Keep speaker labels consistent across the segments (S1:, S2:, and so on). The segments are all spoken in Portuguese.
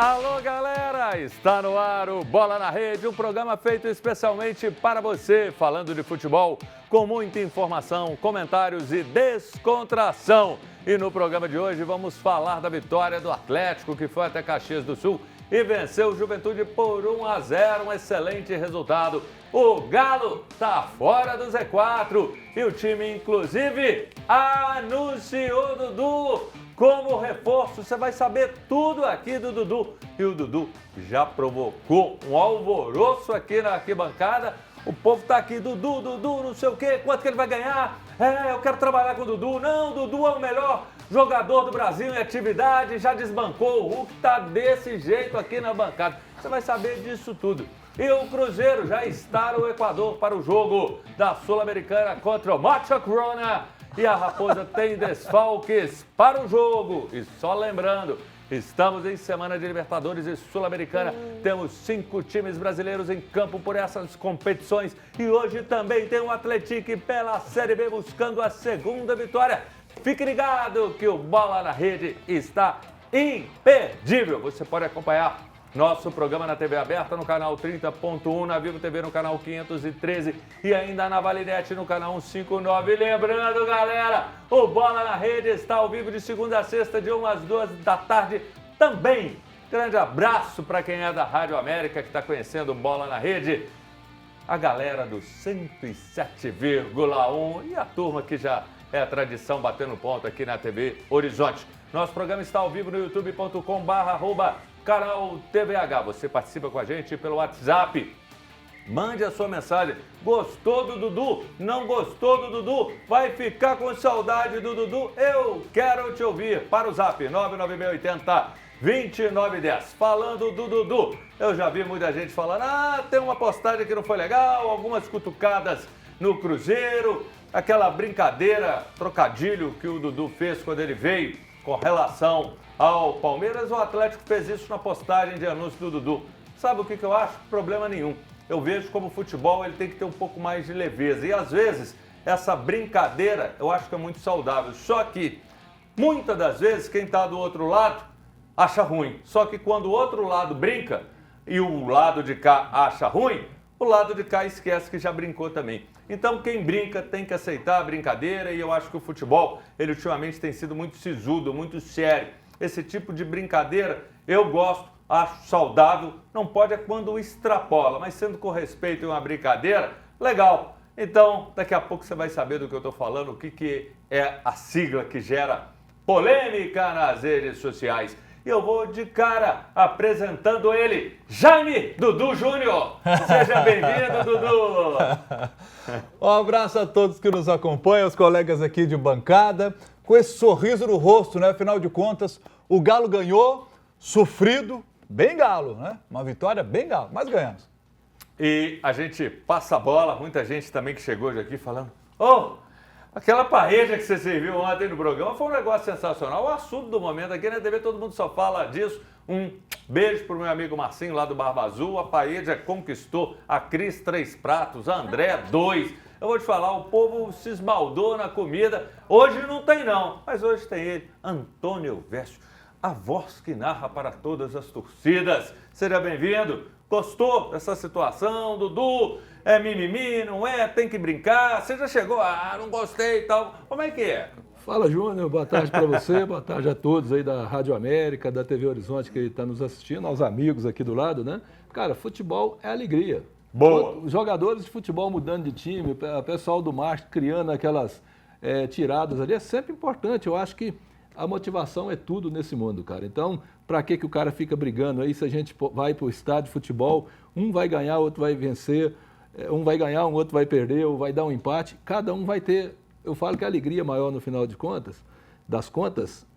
S1: Alô, galera! Está no ar o Bola na Rede, um programa feito especialmente para você, falando de futebol com muita informação, comentários e descontração. E no programa de hoje vamos falar da vitória do Atlético, que foi até Caxias do Sul e venceu o Juventude por 1-0, um excelente resultado. O Galo está fora do Z4 e o time, inclusive, anunciou Dudu como reforço. Você vai saber tudo aqui do Dudu. E o Dudu já provocou um alvoroço aqui na arquibancada. O povo tá aqui, Dudu, não sei o quê, quanto que ele vai ganhar? Eu quero trabalhar com o Dudu. Não, o Dudu é o melhor jogador do Brasil em atividade, já desbancou. O Hulk tá desse jeito aqui na bancada. Você vai saber disso tudo. E o Cruzeiro já está no Equador para o jogo da Sul-Americana contra o Mocha Corona. E a Raposa tem desfalques para o jogo. E só lembrando, estamos em semana de Libertadores e Sul-Americana. Temos 5 times brasileiros em campo por essas competições. E hoje também tem o Atlético pela Série B buscando a segunda vitória. Fique ligado que o Bola na Rede está imperdível. Você pode acompanhar nosso programa na TV aberta no canal 30.1, na Vivo TV no canal 513 e ainda na Valinet no canal 159. Lembrando, galera, o Bola na Rede está ao vivo de segunda a sexta, de 1 às 2 da tarde também. Grande abraço para quem é da Rádio América, que está conhecendo o Bola na Rede. A galera do 107,1 e a turma que já é a tradição batendo ponto aqui na TV Horizonte. Nosso programa está ao vivo no youtube.com/canal TVH. Você participa com a gente pelo WhatsApp. Mande a sua mensagem. Gostou do Dudu? Não gostou do Dudu? Vai ficar com saudade do Dudu? Eu quero te ouvir para o Zap 99680-2910. Falando do Dudu, eu já vi muita gente falando, tem uma postagem que não foi legal, algumas cutucadas no Cruzeiro, aquela brincadeira, trocadilho que o Dudu fez quando ele veio com relação ao Palmeiras. O Atlético fez isso na postagem de anúncio do Dudu. Sabe o que eu acho? Problema nenhum. Eu vejo como o futebol ele tem que ter um pouco mais de leveza. E às vezes essa brincadeira eu acho que é muito saudável. Só que muitas das vezes quem está do outro lado acha ruim. Só que quando o outro lado brinca e o lado de cá acha ruim, o lado de cá esquece que já brincou também. Então quem brinca tem que aceitar a brincadeira e eu acho que o futebol, ele ultimamente tem sido muito sisudo, muito sério. Esse tipo de brincadeira eu gosto, acho saudável, não pode é quando extrapola, mas sendo com respeito e uma brincadeira, legal. Então daqui a pouco você vai saber do que eu estou falando, o que é a sigla que gera polêmica nas redes sociais. E eu vou de cara apresentando ele, Jaime Dudu Júnior. Seja bem-vindo, Dudu.
S2: Um abraço a todos que nos acompanham, os colegas aqui de bancada, com esse sorriso no rosto, né? Afinal de contas, o Galo ganhou, sofrido, bem Galo, né? Uma vitória bem Galo, mas ganhamos.
S1: E a gente passa a bola, muita gente também que chegou hoje aqui falando, aquela parreja que você serviu ontem no programa foi um negócio sensacional. O assunto do momento aqui na TV, todo mundo só fala disso. Um beijo pro meu amigo Marcinho lá do Barba Azul. A parreja conquistou a Cris 3 pratos, a André 2. Eu vou te falar, o povo se esbaldou na comida. Hoje não tem não, mas hoje tem ele, Antônio Elvésio, a voz que narra para todas as torcidas. Seja bem-vindo. Gostou dessa situação, Dudu? É mimimi, não é? Tem que brincar. Você já chegou, não gostei e tal. Como é que é?
S3: Fala, Júnior. Boa tarde para você, boa tarde a todos aí da Rádio América, da TV Horizonte que está nos assistindo, aos amigos aqui do lado, né? Cara, futebol é alegria.
S1: Boa.
S3: Os jogadores de futebol mudando de time, o pessoal do marketing criando aquelas tiradas ali, é sempre importante. Eu acho que a motivação é tudo nesse mundo, cara. Então, para que o cara fica brigando aí se a gente vai para o estádio de futebol, um vai ganhar, outro vai vencer, um vai ganhar, um outro vai perder, ou vai dar um empate, cada um vai ter. Eu falo que a alegria maior no final das contas,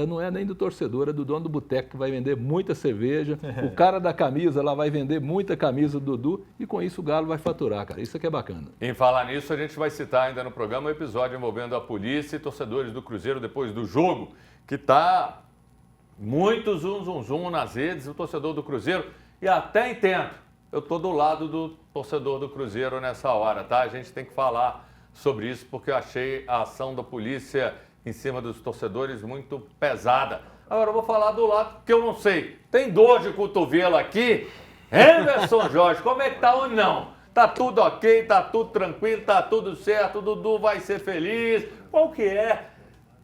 S3: não é nem do torcedor, é do dono do boteco que vai vender muita cerveja, o cara da camisa lá vai vender muita camisa do Dudu e com isso o Galo vai faturar, cara. Isso aqui é bacana.
S1: Em falar nisso, a gente vai citar ainda no programa um episódio envolvendo a polícia e torcedores do Cruzeiro depois do jogo, que tá muito zum nas redes, o torcedor do Cruzeiro, e até entendo, eu tô do lado do torcedor do Cruzeiro nessa hora, tá? A gente tem que falar sobre isso porque eu achei a ação da polícia em cima dos torcedores muito pesada. Agora eu vou falar do lado que eu não sei. Tem dor de cotovelo aqui? Emerson Jorge, como é que tá ou não? Tá tudo ok, tá tudo tranquilo, tá tudo certo, o Dudu vai ser feliz. Qual que é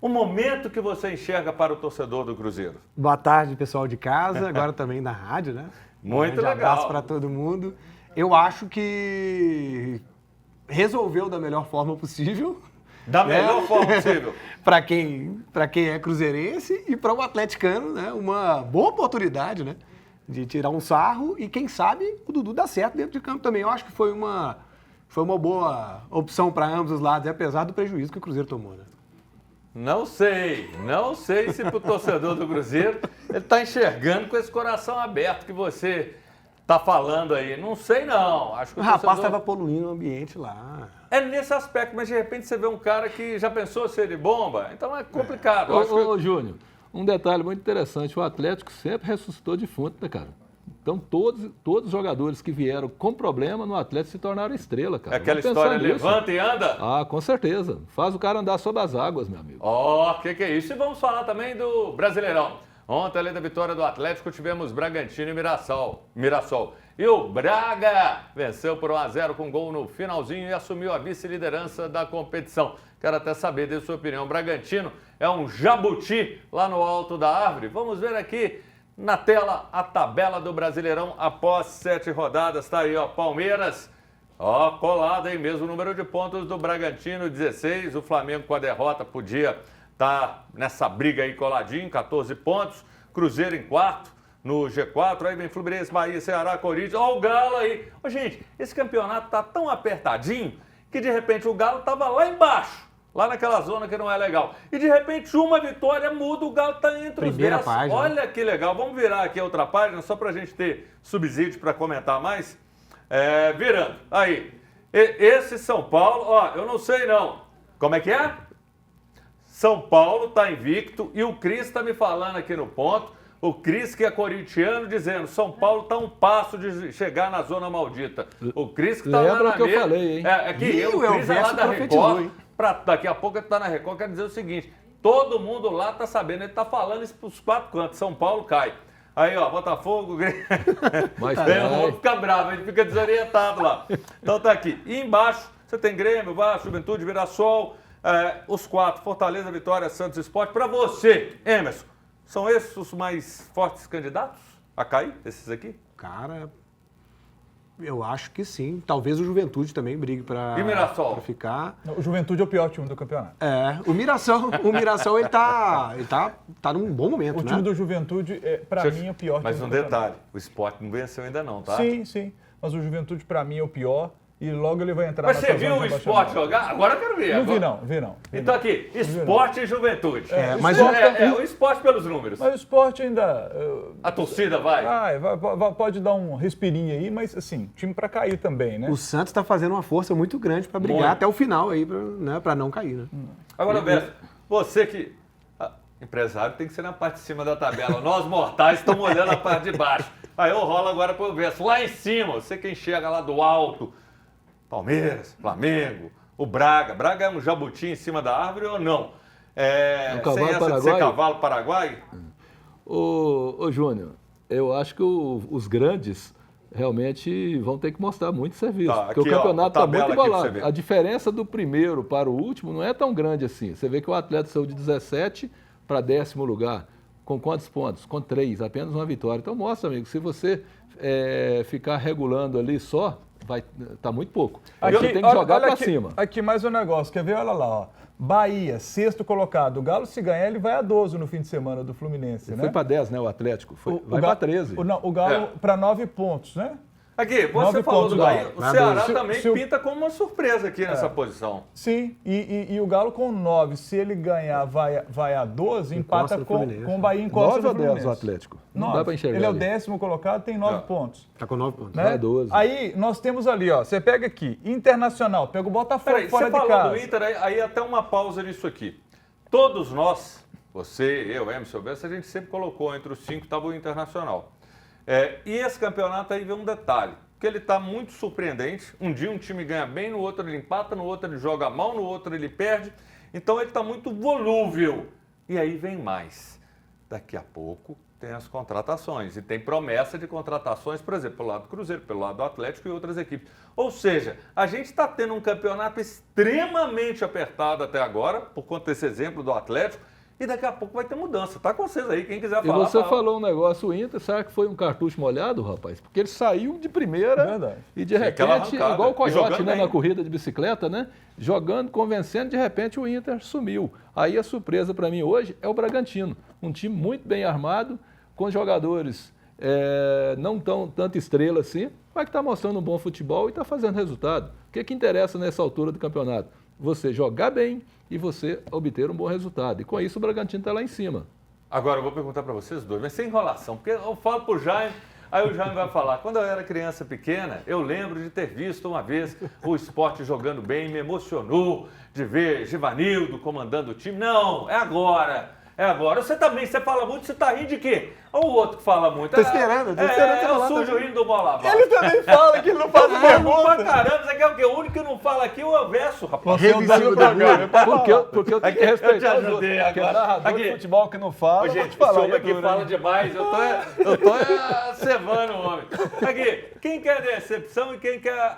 S1: o momento que você enxerga para o torcedor do Cruzeiro?
S4: Boa tarde, pessoal de casa, agora também na rádio, né?
S1: Muito
S4: legal. Abraço para todo mundo. Eu acho que resolveu da melhor forma possível.
S1: Da melhor forma possível.
S4: Para quem é cruzeirense e para o atleticano, né? Uma boa oportunidade, né? De tirar um sarro e, quem sabe, o Dudu dá certo dentro de campo também. Eu acho que foi uma boa opção para ambos os lados, apesar do prejuízo que o Cruzeiro tomou, né?
S1: Não sei se pro torcedor do Cruzeiro ele tá enxergando com esse coração aberto que você tá falando aí. Não sei não. Acho que
S4: O rapaz estava poluindo o ambiente lá.
S1: É nesse aspecto, mas de repente você vê um cara que já pensou ser de bomba, então é complicado.
S3: Ô, Júnior, um detalhe muito interessante, o Atlético sempre ressuscitou defunto, né, cara? Então todos os jogadores que vieram com problema no Atlético se tornaram estrela, cara.
S1: É aquela
S3: Vamos pensar
S1: história,
S3: nisso.
S1: levanta e anda?
S3: Ah, com certeza. Faz o cara andar sobre as águas, meu amigo.
S1: Que é isso? E vamos falar também do Brasileirão. Ontem, além da vitória do Atlético, tivemos Bragantino e Mirassol. E o Braga venceu por 1-0 com gol no finalzinho e assumiu a vice-liderança da competição. Quero até saber de sua opinião. Bragantino é um jabuti lá no alto da árvore? Vamos ver aqui na tela a tabela do Brasileirão após 7 rodadas. Tá aí, ó, Palmeiras, ó, colado, hein? Mesmo número de pontos do Bragantino, 16. O Flamengo com a derrota podia estar nessa briga aí coladinho, 14 pontos. Cruzeiro em quarto no G4. Aí vem Fluminense, Bahia, Ceará, Corinthians. Ó o Galo aí. Ô, gente, esse campeonato tá tão apertadinho que de repente o Galo tava lá embaixo. Lá naquela zona que não é legal. E de repente uma vitória muda, o Galo tá entre os 10.
S4: Página.
S1: Olha que legal. Vamos virar aqui a outra página, só pra gente ter subsídio para comentar mais. Virando. Aí. Esse São Paulo, ó, eu não sei não. Como é que é? São Paulo tá invicto e o Cris tá me falando aqui no ponto. O Cris, que é corintiano, dizendo São Paulo tá um passo de chegar na zona maldita. O Cris que tá lá
S3: Lembra
S1: na
S3: o que eu
S1: mesa.
S3: falei, hein?
S1: O Cris é lá da Record. Daqui a pouco ele tá na Record, quer dizer o seguinte, todo mundo lá tá sabendo, ele tá falando isso pros 4 cantos, São Paulo cai. Aí, ó, Botafogo,
S3: Mas
S1: Grêmio, fica bravo, ele fica desorientado lá. Então tá aqui. E embaixo, você tem Grêmio, Vasco, Juventude, Mirassol, os 4, Fortaleza, Vitória, Santos, Sport. Pra você, Emerson, são esses os mais fortes candidatos a cair, esses aqui?
S4: Cara, eu acho que sim. Talvez o Juventude também brigue para ficar.
S2: O Juventude é o pior time do campeonato.
S4: O Mirassol ele tá num bom momento,
S2: O
S4: né?
S2: time do Juventude, para mim, é o pior
S1: Mas
S2: time
S1: um
S2: do campeonato.
S1: detalhe, o Sport não venceu ainda não, tá?
S2: Sim. Mas o Juventude, para mim, é o pior. E logo ele vai entrar
S1: Mas
S2: na
S1: você
S2: zona
S1: viu
S2: de
S1: o
S2: rebaixamento.
S1: Sport jogar? Agora eu quero ver.
S2: Não vi não.
S1: Então aqui, Sport e Juventude.
S4: Mas
S1: o Sport pelos números.
S2: Mas o Sport ainda...
S1: A torcida vai?
S2: Pode dar um respirinho aí, mas assim, time para cair também, né?
S4: o Santos está fazendo uma força muito grande para brigar até o final aí, para não cair, né?
S1: Agora, Beto, você que... empresário tem que ser na parte de cima da tabela. Nós mortais estamos olhando a parte de baixo. Aí eu rolo agora para o verso. Lá em cima, você quem chega lá do alto... Palmeiras, Flamengo, o Braga. Braga é um jabuti em cima da árvore ou não?
S3: Um cavalo
S1: sem essa
S3: paraguai?
S1: de ser cavalo paraguai?
S3: Ô Júnior, eu acho que os grandes realmente vão ter que mostrar muito serviço.
S1: Tá,
S3: porque
S1: aqui,
S3: o campeonato está muito
S1: tabela aqui pra você
S3: embolado.
S1: ver.
S3: A diferença do primeiro para o último não é tão grande assim. Você vê que o Atlético saiu de 17 para 10º lugar. Com quantos pontos? Com 3, apenas uma vitória. Então mostra, amigo, se você ficar regulando ali só, vai tá muito pouco. Você tem que jogar para cima.
S2: Aqui mais um negócio, quer ver? Olha lá, ó. Bahia, 6º colocado. O Galo, se ganhar, ele vai a 12 no fim de semana do Fluminense, né?
S3: Foi para 10, né, o Atlético? Vai para 13.
S2: O Galo para 9 pontos, né?
S1: Aqui, você
S2: 9
S1: falou
S2: pontos
S1: do Bahia. O
S4: Galo.
S1: Ceará
S2: Se-
S1: também
S2: se o-
S1: pinta como uma surpresa aqui nessa posição.
S2: Sim, e o Galo com 9, se ele ganhar, vai a 12, empata
S4: Encosta no Fluminense.
S2: com o Bahia em Costa
S3: 9
S2: do
S3: ou 10
S2: Fluminense.
S3: o Atlético? Não
S2: 9.
S3: dá para enxergar.
S2: Ele é o
S3: ali.
S2: 10º colocado, tem 9 pontos.
S4: Tá com 9 pontos.
S2: Né?
S3: Vai 12.
S2: Aí nós temos ali, ó, você pega aqui, Internacional, pega o Botafogo
S1: Peraí,
S2: fora
S1: você
S2: de
S1: falou
S2: casa.
S1: do Inter, aí até uma pausa nisso aqui. Todos nós, você, eu, Emerson, Bessa, a gente sempre colocou entre os 5 estava o Internacional. E esse campeonato aí vem um detalhe, que ele está muito surpreendente. Um dia um time ganha bem, no outro ele empata, no outro ele joga mal, no outro ele perde. Então ele está muito volúvel. E aí vem mais. Daqui a pouco tem as contratações e tem promessa de contratações, por exemplo, pelo lado do Cruzeiro, pelo lado do Atlético e outras equipes. Ou seja, a gente está tendo um campeonato extremamente apertado até agora, por conta desse exemplo do Atlético, e daqui a pouco vai ter mudança. Tá com vocês aí, quem quiser falar.
S3: E você
S1: fala.
S3: falou um negócio, o Inter, será que foi um cartucho molhado, rapaz? Porque ele saiu de primeira
S2: Verdade.
S3: e de
S1: aquela
S3: repente,
S1: arrancada.
S3: igual o
S1: E
S3: Coyote,
S1: jogando
S3: né,
S1: bem.
S3: na corrida de bicicleta, né? Jogando, convencendo, de repente o Inter sumiu. Aí a surpresa para mim hoje é o Bragantino. Um time muito bem armado, com jogadores não tanta estrela assim, mas que está mostrando um bom futebol e está fazendo resultado. O que interessa nessa altura do campeonato? Você jogar bem e você obter um bom resultado. E com isso o Bragantino está lá em cima.
S1: Agora eu vou perguntar para vocês dois, mas sem enrolação, porque eu falo pro Jaime, aí o Jaime vai falar. Quando eu era criança pequena, eu lembro de ter visto uma vez o Sport jogando bem, me emocionou de ver Givanildo comandando o time. Não, é agora. É agora. Você também, você fala muito, você tá rindo de quê? Ou o outro que fala muito.
S4: Tô esperando você
S1: É o
S4: falar
S1: sujo
S4: também.
S1: rindo do bola abaixo.
S2: Ele também fala que ele não faz
S1: Pra
S2: pergunta.
S1: caramba, você quer o quê? O único que não fala aqui é o Everso, rapaz.
S2: Você é o dono do programa.
S3: Porque eu tenho
S1: Aqui,
S3: que
S1: eu te
S3: respeitar os
S1: ajudei
S3: outros. Porque
S1: agora.
S3: narrador
S1: Aqui.
S3: de futebol que não fala,
S1: Ô,
S3: eu vou
S1: gente,
S3: te falar.
S1: esse homem
S3: é
S1: aqui
S3: duro,
S1: fala
S3: hein?
S1: demais, eu tô cevando o homem. Aqui, quem quer decepção e quem quer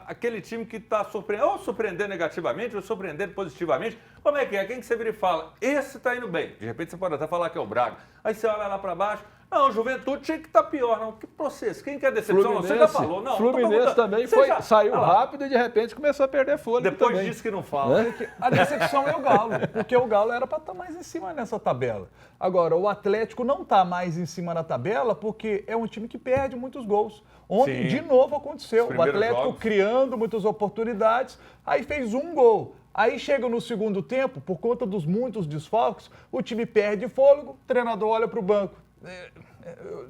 S1: aquele time que está surpreendendo, ou surpreendendo negativamente, ou surpreendendo positivamente, como é que é? Quem que você vira e fala, esse tá indo bem. De repente você pode até falar que é o Braga. Aí você olha lá para baixo, não, Juventude tinha que estar pior, não. Que processo? Quem quer decepção? Você já falou, não.
S3: Fluminense também saiu rápido e de repente começou a perder fôlego.
S1: Depois
S3: também.
S1: disse que não fala.
S2: A decepção é o Galo, porque o Galo era para estar mais em cima nessa tabela. Agora, o Atlético não está mais em cima na tabela porque é um time que perde muitos gols. Ontem,
S1: Sim.
S2: de novo, aconteceu.
S1: Os
S2: O
S1: primeiros
S2: Atlético
S1: jogos.
S2: criando muitas oportunidades, aí fez um gol. Aí chega no segundo tempo, por conta dos muitos desfalques, o time perde fôlego, o treinador olha para o banco.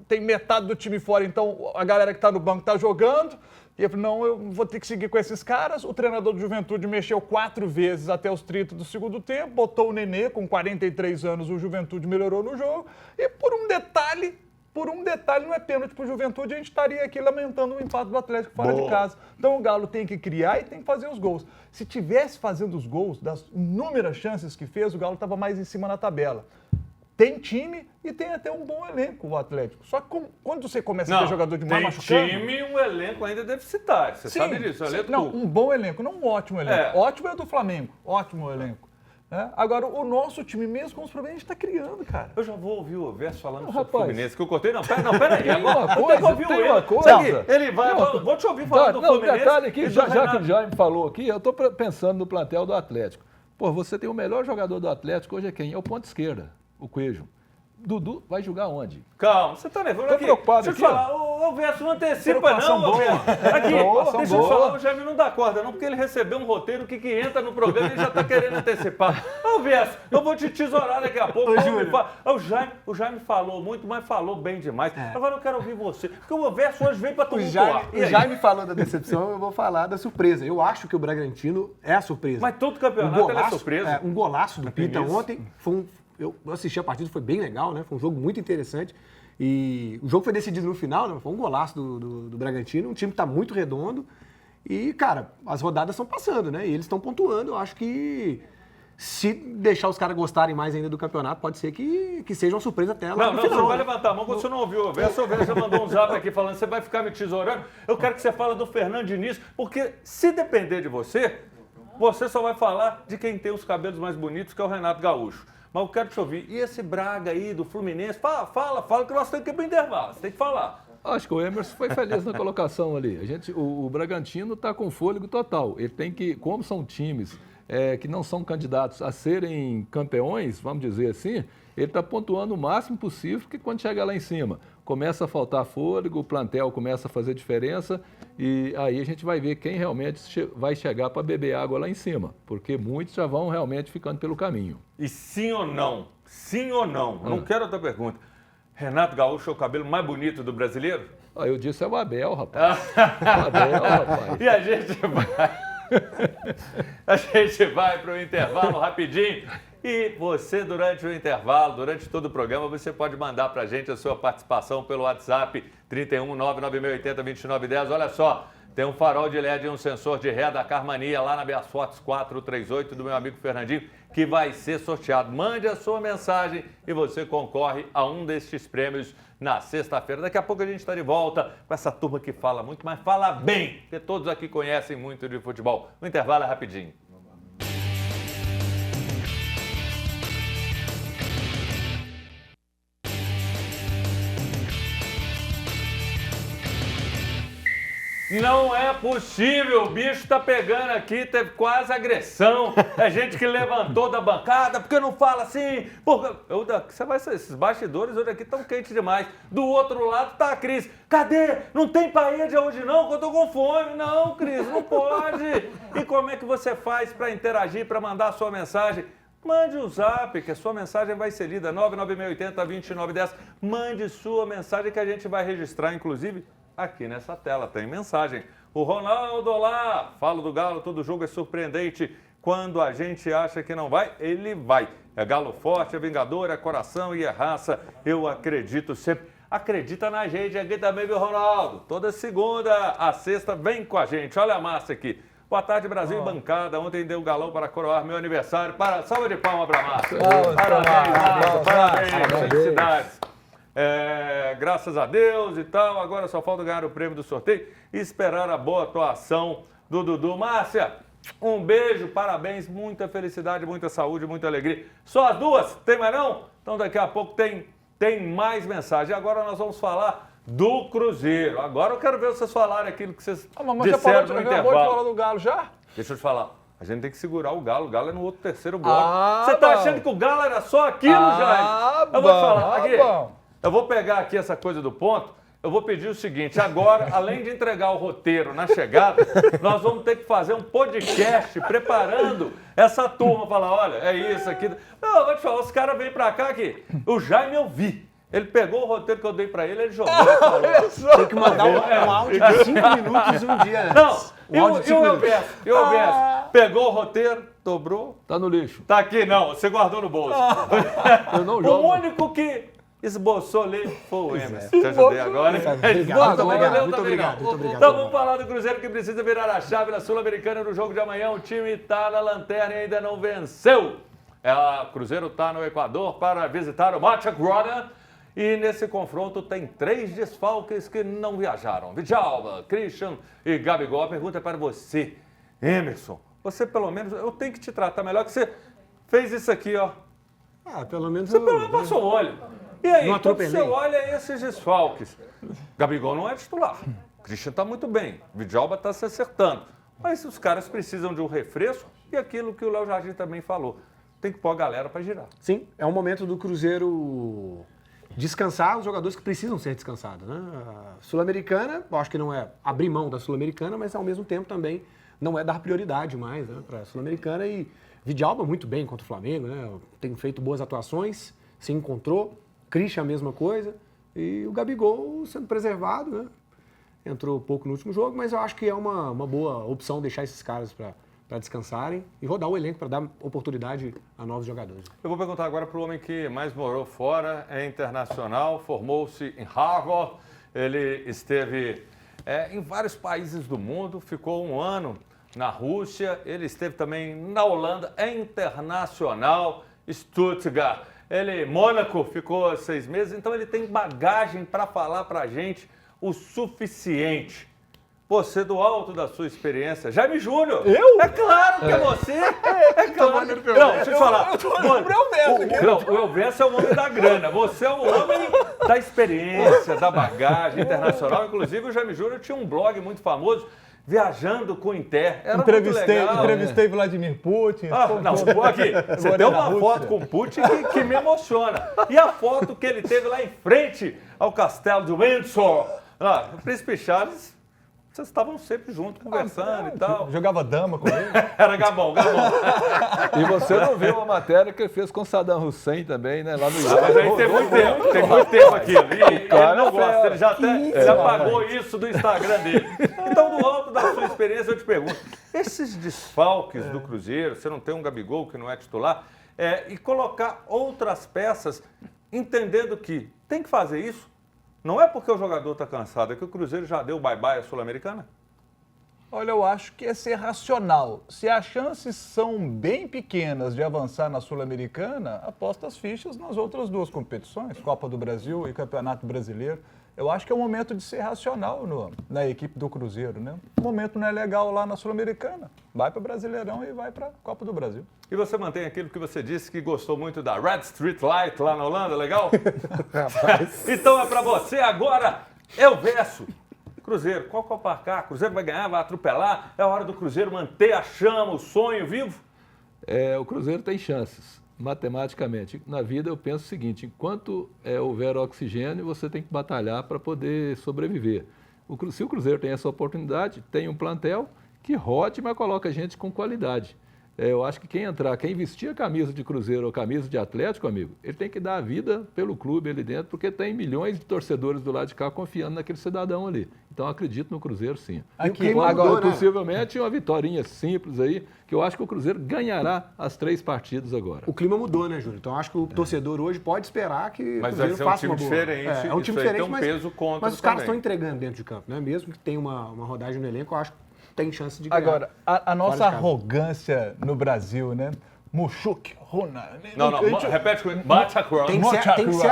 S2: Tem metade do time fora, então a galera que está no banco está jogando. E eu falei, não, eu vou ter que seguir com esses caras. O treinador do Juventude mexeu 4 vezes até os 30 do segundo tempo, botou o Nenê, com 43 anos, o Juventude melhorou no jogo. E por um detalhe, não é pênalti pro Juventude, a gente estaria aqui lamentando o empate do Atlético fora de casa. Então o Galo tem que criar e tem que fazer os gols. Se tivesse fazendo os gols, das inúmeras chances que fez, o Galo estava mais em cima na tabela. Tem time e tem até um bom elenco o Atlético. Só que quando você começa a ter jogador de mais machucando...
S1: Tem time e um elenco ainda deficitário. Você sabe disso, o elenco
S2: Não, um bom elenco, não um ótimo elenco.
S1: É.
S2: Ótimo é o do Flamengo, ótimo elenco. Agora, o nosso time, mesmo com os problemas, a gente está criando, cara.
S1: Eu já vou ouvir o Verso falando sobre o
S3: rapaz.
S1: Fluminense, que eu cortei. Não, pera aí.
S3: uma
S1: Eu tenho que
S3: coisa,
S1: ouvir
S3: tem
S1: ele.
S3: uma coisa.
S1: Sabe, ele vai,
S3: Tem uma
S1: eu vou te ouvir falando do
S3: Não,
S1: Fluminense.
S3: detalhe aqui,
S1: e do
S3: já que
S1: Renato.
S3: o Jaime falou aqui, eu estou pensando no plantel do Atlético. Pô, você tem o melhor jogador do Atlético hoje é quem? É o ponta esquerda, o Coelho. Dudu vai jogar onde?
S1: Calma, você tá nervoso
S3: Tô
S1: aqui.
S3: preocupado
S1: Deixa eu
S3: aqui,
S1: te falar, o Verso não antecipa
S2: Preocupação
S1: não,
S2: boa.
S1: Verso. Aqui,
S2: Preocupação
S1: deixa eu te
S2: boa.
S1: falar, o Jaime não dá corda não, porque ele recebeu um roteiro que entra no programa e ele já tá querendo antecipar. Ô, Verso, eu vou te tesourar daqui a pouco. O Jaime falou muito, mas falou bem demais. Agora eu quero ouvir você, porque o Verso hoje veio pra
S4: O
S1: tumultuar. E aí?
S4: Jaime falou da decepção, eu vou falar da surpresa. Eu acho que o Bragantino é a surpresa.
S1: Mas todo campeonato ele é surpresa.
S4: Um golaço do Pita
S1: premissa.
S4: ontem. Eu assisti a partida, foi bem legal, né? Foi um jogo muito interessante. E o jogo foi decidido no final, né? Foi um golaço do Bragantino. Um time que está muito redondo. E, cara, as rodadas estão passando, né? E eles estão pontuando. Eu acho que se deixar os caras gostarem mais ainda do campeonato, pode ser que seja uma surpresa até lá no
S1: Você
S4: final.
S1: não vai
S4: né?
S1: levantar a mão quando você não ouviu o Verso. O Verso já mandou um zap aqui falando, você vai ficar me tesourando. Eu quero que você fale do Fernando Diniz, porque se depender de você, você só vai falar de quem tem os cabelos mais bonitos, que é o Renato Gaúcho. Mas eu quero te ouvir. E esse Braga aí do Fluminense? Fala que nós temos que ir para o intervalo. Você tem que falar.
S3: Acho que o Emerson foi feliz na colocação ali. O Bragantino está com fôlego total. Ele tem que, como são times que não são candidatos a serem campeões, vamos dizer assim, ele está pontuando o máximo possível, porque quando chega lá em cima, começa a faltar fôlego, o plantel começa a fazer diferença e aí a gente vai ver quem realmente vai chegar para beber água lá em cima, porque muitos já vão realmente ficando pelo caminho.
S1: E sim ou não? Sim ou não? Eu não quero outra pergunta. Renato Gaúcho é o cabelo mais bonito do brasileiro?
S3: Eu disse é o Abel, rapaz. O Abel, rapaz.
S1: E a gente vai... A gente vai para o intervalo rapidinho. E você, durante o intervalo, durante todo o programa, você pode mandar para a gente a sua participação pelo WhatsApp 31 99680 2910. Olha só, Tem um farol de LED e um sensor de ré da Carmania lá na Beas Fotos 438 do meu amigo Fernandinho, que vai ser sorteado. Mande a sua mensagem e você concorre a um destes prêmios na sexta-feira. Daqui a pouco a gente está de volta com essa turma que fala muito, mas fala bem, porque todos aqui conhecem muito de futebol. O intervalo é rapidinho. Não é possível, o bicho tá pegando aqui, teve quase agressão. É gente que levantou da bancada, porque não fala assim. Porque você vai esses bastidores hoje aqui estão quentes demais. Do outro lado tá a Cris. Cadê? Não tem paella hoje não, que eu tô com fome. Não, Cris, não pode. E como é que você faz para interagir, para mandar a sua mensagem? Mande o zap, que a sua mensagem vai ser lida, 99680-2910. Mande sua mensagem que a gente vai registrar, inclusive, aqui nessa tela. Tem mensagem. O Ronaldo, olá! Falo do Galo, todo jogo é surpreendente. Quando a gente acha que não vai, ele vai. É Galo forte, é vingador, é coração e é raça. Eu acredito sempre. Acredita na gente aqui também, viu, Ronaldo? Toda segunda a sexta, vem com a gente. Olha a massa aqui. Boa tarde, Brasil e bancada. Ontem deu um galão para coroar meu aniversário. Salva de palmas para a Márcia. Parabéns, Márcia. Parabéns. Felicidades. Graças a Deus e tal. Agora só falta ganhar o prêmio do sorteio e esperar a boa atuação do Dudu. Márcia, um beijo, parabéns, muita felicidade, muita saúde, muita alegria. Só as duas? Tem mais não? Então daqui a pouco tem mais mensagem. Agora nós vamos falar do Cruzeiro. Agora eu quero ver vocês falarem aquilo que vocês disseram no intervalo.
S2: Acabou de falar do Galo já?
S1: Deixa eu te falar. A gente tem que segurar o Galo. O Galo é no outro terceiro bloco. Você tá achando que o Galo era só aquilo, Jair? Eu vou te falar. Aqui, eu vou pegar aqui essa coisa do ponto. Eu vou pedir o seguinte. Agora, além de entregar o roteiro na chegada, nós vamos ter que fazer um podcast preparando essa turma. Falar, olha, é isso aqui. Não, eu vou te falar. Os caras vêm pra cá aqui. O Jaime eu vi. Ele pegou o roteiro que eu dei pra ele, ele jogou. Ele falou,
S4: tem que mandar um áudio de 5 minutos um dia antes.
S1: Não, e o Elberto? Pegou o roteiro, dobrou.
S3: Tá no lixo.
S1: Tá aqui, não, você guardou no bolso.
S3: Eu não jogo.
S1: O único que esboçou ali foi o Emerson. Te ajudei agora.
S4: Muito obrigado.
S1: Então vamos falar do Cruzeiro que precisa virar a chave na Sul-Americana no jogo de amanhã. O time tá na lanterna e ainda não venceu. O Cruzeiro tá no Equador para visitar o Machacroda. E nesse confronto tem 3 desfalques que não viajaram. Vidjalba, Christian e Gabigol. A pergunta é para você, Emerson. Você pelo menos, eu tenho que te tratar melhor que você fez isso aqui, ó.
S4: Pelo menos
S1: você pelo menos passou o olho. E aí, quando você
S4: atropelei.
S1: olha esses desfalques, Gabigol não é titular. Christian está muito bem. Vidjalba está se acertando. Mas os caras precisam de um refresco e aquilo que o Léo Jardim também falou. Tem que pôr a galera para girar.
S4: Sim, é um momento do Cruzeiro descansar os jogadores que precisam ser descansados, né? A Sul-Americana, eu acho que não é abrir mão da Sul-Americana, mas ao mesmo tempo também não é dar prioridade mais, né, para a Sul-Americana. E Vidjalba muito bem contra o Flamengo, né? Tem feito boas atuações, se encontrou. Christian a mesma coisa. E o Gabigol sendo preservado, né? Entrou pouco no último jogo, mas eu acho que é uma boa opção deixar esses caras para descansarem e rodar o elenco para dar oportunidade a novos jogadores.
S1: Eu vou perguntar agora para o homem que mais morou fora, é internacional, formou-se em Harvard, ele esteve em vários países do mundo, ficou 1 ano na Rússia, ele esteve também na Holanda, é internacional, Stuttgart, Mônaco, ficou 6 meses, então ele tem bagagem para falar para a gente o suficiente. Você, do alto da sua experiência. Jaime Júnior!
S2: Eu?
S1: É claro que é você! É claro. Não, deixa eu te falar. O Elverso é o homem da grana. Você é o homem da experiência, da bagagem internacional. Inclusive, o Jaime Júnior tinha um blog muito famoso, Viajando com o Inter. Era
S2: entrevistei Vladimir Putin.
S1: Aqui, você tem uma foto com o Putin que me emociona. E a foto que ele teve lá em frente ao castelo de Windsor. O Príncipe Charles... Vocês estavam sempre juntos, conversando e tal.
S2: Jogava dama com ele.
S1: Era Gabão.
S3: E você não viu a matéria que ele fez com Saddam Hussein também, né? Lá no Iraque.
S1: Mas aí tem muito tempo aquilo. E ele não gosta, ele já apagou isso do Instagram dele. Então, do alto da sua experiência, eu te pergunto, esses desfalques do Cruzeiro, você não tem um Gabigol que não é titular, e colocar outras peças, entendendo que tem que fazer isso, não é porque o jogador está cansado, é que o Cruzeiro já deu bye-bye à Sul-Americana?
S2: Olha, eu acho que é ser racional. Se as chances são bem pequenas de avançar na Sul-Americana, aposta as fichas nas outras duas competições, Copa do Brasil e Campeonato Brasileiro. Eu acho que é o momento de ser racional na equipe do Cruzeiro, né? O momento não é legal lá na Sul-Americana. Vai para o Brasileirão e vai para a Copa do Brasil.
S1: E você mantém aquilo que você disse que gostou muito da Red Street Light lá na Holanda, legal? Então é para você agora, eu verso. Cruzeiro, qual que é o placar? Cruzeiro vai ganhar, vai atropelar? É hora do Cruzeiro manter a chama, o sonho vivo?
S3: O Cruzeiro tem chances, matematicamente. Na vida eu penso o seguinte, enquanto houver oxigênio, você tem que batalhar para poder sobreviver. Se o Cruzeiro tem essa oportunidade, tem um plantel que rode, mas coloca gente com qualidade. Eu acho que quem vestir a camisa de Cruzeiro ou camisa de Atlético, amigo, ele tem que dar a vida pelo clube ali dentro, porque tem milhões de torcedores do lado de cá confiando naquele cidadão ali. Então, acredito no Cruzeiro, sim.
S2: Aqui,
S3: agora, possivelmente, uma vitória simples aí, que eu acho que o Cruzeiro ganhará as 3 partidas agora.
S4: O clima mudou, né, Júlio? Então, acho que o torcedor hoje pode esperar que
S1: mas
S4: o Cruzeiro faça uma boa.
S1: Mas vai ser um time diferente.
S4: É um time diferente,
S1: tem um peso contra
S4: mas os caras estão entregando dentro de campo, né? Mesmo que tenha uma rodagem no elenco, eu acho que tem chance de ganhar.
S2: Agora, a nossa arrogância no Brasil, né? Muxuque, Runa.
S1: Não, repete comigo. Matacron.
S4: Tem que ser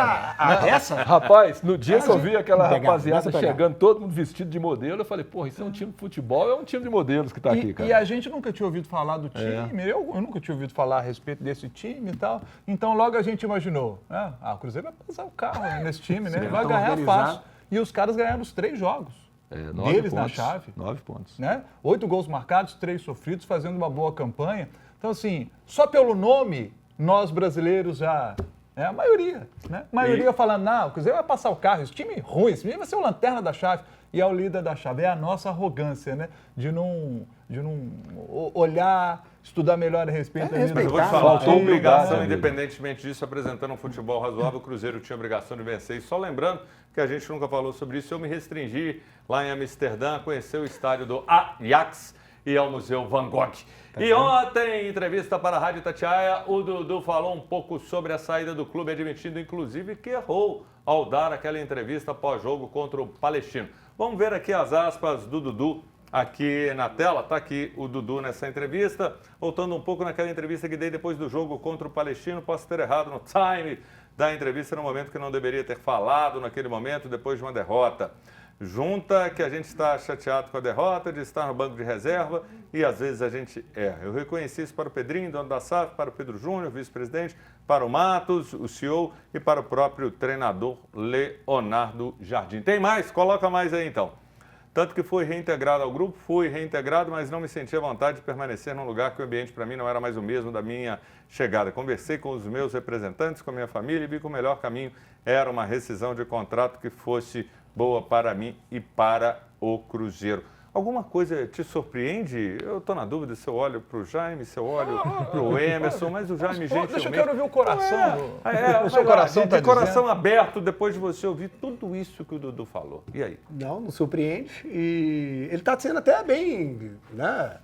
S4: essa.
S3: Rapaz, no dia que eu vi aquela rapaziada
S4: pegar.
S3: chegando, todo mundo vestido de modelo, eu falei, porra, isso é um time de futebol, é um time de modelos que tá aqui, cara.
S2: E a gente nunca tinha ouvido falar do time, eu nunca tinha ouvido falar a respeito desse time e tal. Então, logo a gente imaginou, o Cruzeiro vai passar o carro nesse time, né? Vai ganhar fácil. E os caras ganharam os 3 jogos.
S3: 9
S2: deles
S3: pontos,
S2: na chave.
S3: 9 pontos.
S2: Né? 8 gols marcados, 3 sofridos, fazendo uma boa campanha. Então, assim, só pelo nome, nós brasileiros já... a maioria, né? A maioria falando, o Cruzeiro vai passar o carro, esse time ruim, esse time vai ser o lanterna da chave. E é o líder da chave. É a nossa arrogância, né? De não olhar, estudar melhor a respeito.
S1: Mas eu vou te falar, a obrigação, independentemente disso, apresentando um futebol razoável, o Cruzeiro tinha obrigação de vencer. E só lembrando que a gente nunca falou sobre isso, eu me restringi lá em Amsterdã a conhecer o estádio do Ajax e ao Museu Van Gogh. E ontem, em entrevista para a Rádio Itatiaia, o Dudu falou um pouco sobre a saída do clube, admitindo inclusive que errou ao dar aquela entrevista pós-jogo contra o Palestino. Vamos ver aqui as aspas do Dudu aqui na tela. Está aqui o Dudu nessa entrevista, voltando um pouco naquela entrevista que dei depois do jogo contra o Palestino. Posso ter errado no time da entrevista no momento que não deveria ter falado naquele momento, depois de uma derrota. Junta que a gente está chateado com a derrota, de estar no banco de reserva e às vezes a gente erra. Eu reconheci isso para o Pedrinho, dono da SAF, para o Pedro Júnior, vice-presidente, para o Matos, o CEO e para o próprio treinador Leonardo Jardim. Tem mais? Coloca mais aí então. Tanto que fui reintegrado ao grupo, mas não me senti à vontade de permanecer num lugar que o ambiente para mim não era mais o mesmo da minha chegada. Conversei com os meus representantes, com a minha família e vi que o melhor caminho era uma rescisão de contrato que fosse boa para mim e para o Cruzeiro. Alguma coisa te surpreende? Eu estou na dúvida se eu olho para o Jaime, se eu olho para o Emerson, mas o Jaime, gente...
S2: Deixa eu quero ouvir o coração.
S1: O seu coração está de coração aberto depois de você ouvir tudo isso que o Dudu falou. E aí?
S4: Não surpreende. E ele está sendo até bem, né,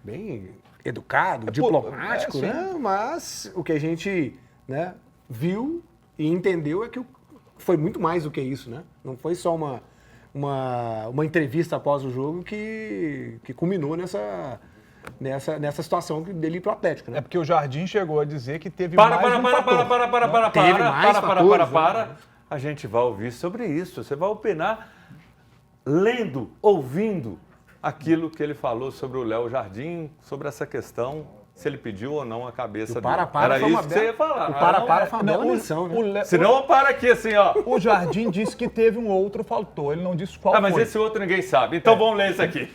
S4: bem educado, diplomático, né? Mas o que a gente, né, viu e entendeu é que foi muito mais do que isso, né? Não foi só uma entrevista após o jogo que culminou nessa situação dele ir pro Atlético, né?
S2: É porque o Jardim chegou a dizer que teve
S1: Para. A gente vai ouvir sobre isso. Você vai opinar lendo, ouvindo aquilo que ele falou sobre o Léo Jardim, sobre essa questão, se ele pediu ou não a cabeça dele.
S4: Era
S1: isso que você ia falar.
S4: O para foi uma bela lição, né?
S1: Se não, para aqui assim, ó.
S2: O Jardim disse que teve um outro, faltou. Ele não disse qual foi.
S1: Mas esse outro ninguém sabe. Então vamos ler isso aqui.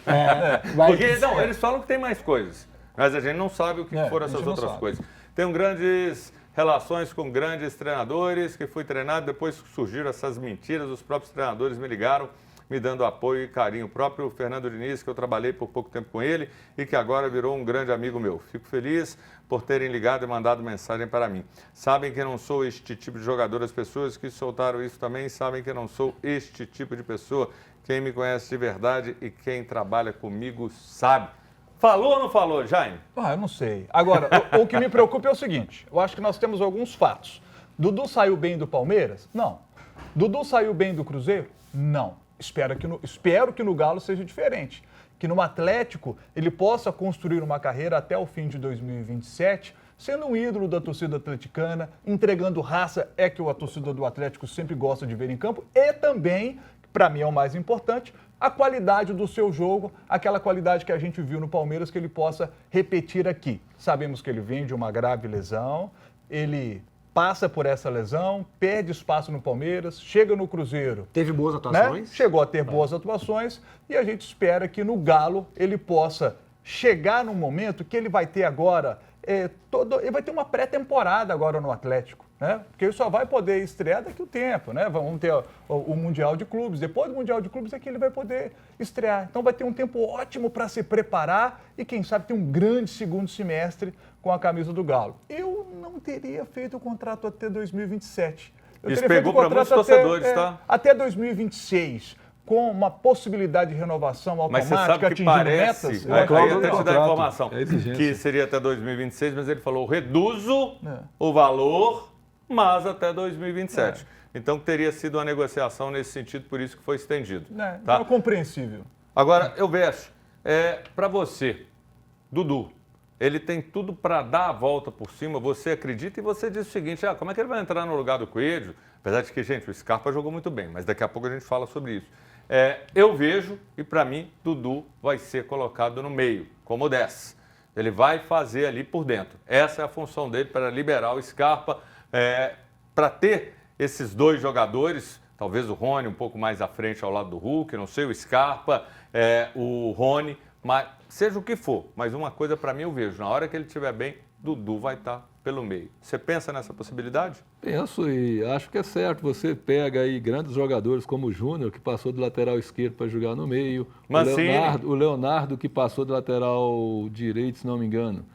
S1: Porque, não, eles falam que tem mais coisas. Mas a gente não sabe o que foram essas outras coisas. Tenho grandes relações com grandes treinadores, que fui treinado, depois surgiram essas mentiras, os próprios treinadores me ligaram, me dando apoio e carinho. O próprio Fernando Diniz, que eu trabalhei por pouco tempo com ele e que agora virou um grande amigo meu. Fico feliz por terem ligado e mandado mensagem para mim. Sabem que eu não sou este tipo de jogador. As pessoas que soltaram isso também sabem que eu não sou este tipo de pessoa. Quem me conhece de verdade e quem trabalha comigo sabe. Falou ou não falou, Jaime?
S2: Eu não sei. Agora, o que me preocupa é o seguinte. Eu acho que nós temos alguns fatos. Dudu saiu bem do Palmeiras? Não. Dudu saiu bem do Cruzeiro? Não. Espero que no Galo seja diferente. que no Atlético ele possa construir uma carreira até o fim de 2027, sendo um ídolo da torcida atleticana, entregando raça, é que a torcida do Atlético sempre gosta de ver em campo, e também, para mim é o mais importante, a qualidade do seu jogo, aquela qualidade que a gente viu no Palmeiras, que ele possa repetir aqui. Sabemos que ele vem de uma grave lesão, ele passa por essa lesão, perde espaço no Palmeiras, chega no Cruzeiro.
S4: Teve boas atuações.
S2: Né? Chegou a ter boas atuações e a gente espera que no Galo ele possa chegar num momento que ele vai ter agora, ele vai ter uma pré-temporada agora no Atlético, né? Porque ele só vai poder estrear daqui a um tempo, né? Vamos ter o Mundial de Clubes, depois do Mundial de Clubes é que ele vai poder estrear. Então vai ter um tempo ótimo para se preparar e quem sabe ter um grande segundo semestre com a camisa do Galo. Eu não teria feito o contrato até 2027.
S1: Isso pegou para muitos torcedores, tá?
S2: Até 2026. Com uma possibilidade de renovação automática,
S1: mas você sabe que
S2: atingindo
S1: parece,
S2: metas.
S1: aí
S3: Cláudio
S1: até te
S3: do
S1: dar a
S3: contrato,
S1: informação,
S3: é exigência.
S1: que seria até 2026, mas ele falou, reduzo o valor, mas até 2027. Então teria sido uma negociação nesse sentido, por isso que foi estendido.
S2: Tá? É compreensível.
S1: Agora, eu vejo, para você, Dudu, ele tem tudo para dar a volta por cima, você acredita, e você diz o seguinte, como é que ele vai entrar no lugar do Coelho? Apesar de que, gente, o Scarpa jogou muito bem, mas daqui a pouco a gente fala sobre isso. Eu vejo, e para mim, Dudu vai ser colocado no meio, como 10. Ele vai fazer ali por dentro. Essa é a função dele para liberar o Scarpa, para ter esses dois jogadores, talvez o Rony um pouco mais à frente ao lado do Hulk, não sei, o Scarpa, o Rony, mas seja o que for. Mas uma coisa para mim eu vejo, na hora que ele estiver bem, Dudu vai estar pelo meio. Você pensa nessa possibilidade?
S3: Penso e acho que é certo. Você pega aí grandes jogadores como o Júnior, que passou do lateral esquerdo para jogar no meio. O Leonardo, que passou do lateral direito, se não me engano,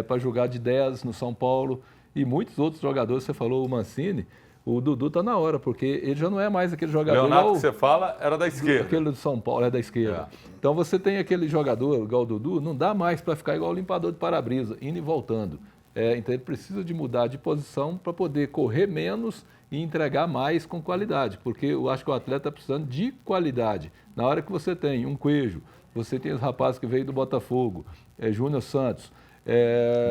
S3: para jogar de 10 no São Paulo. E muitos outros jogadores, você falou o Mancini, o Dudu está na hora, porque ele já não é mais aquele jogador...
S1: Leonardo que você fala era da esquerda.
S3: Aquele do São Paulo é da esquerda. Então você tem aquele jogador, igual o Dudu, não dá mais para ficar igual o limpador de para-brisa, indo e voltando. Então ele precisa de mudar de posição para poder correr menos e entregar mais com qualidade, porque eu acho que o atleta está precisando de qualidade. Na hora que você tem um Coelho, você tem os rapazes que veio do Botafogo, Júnior Santos,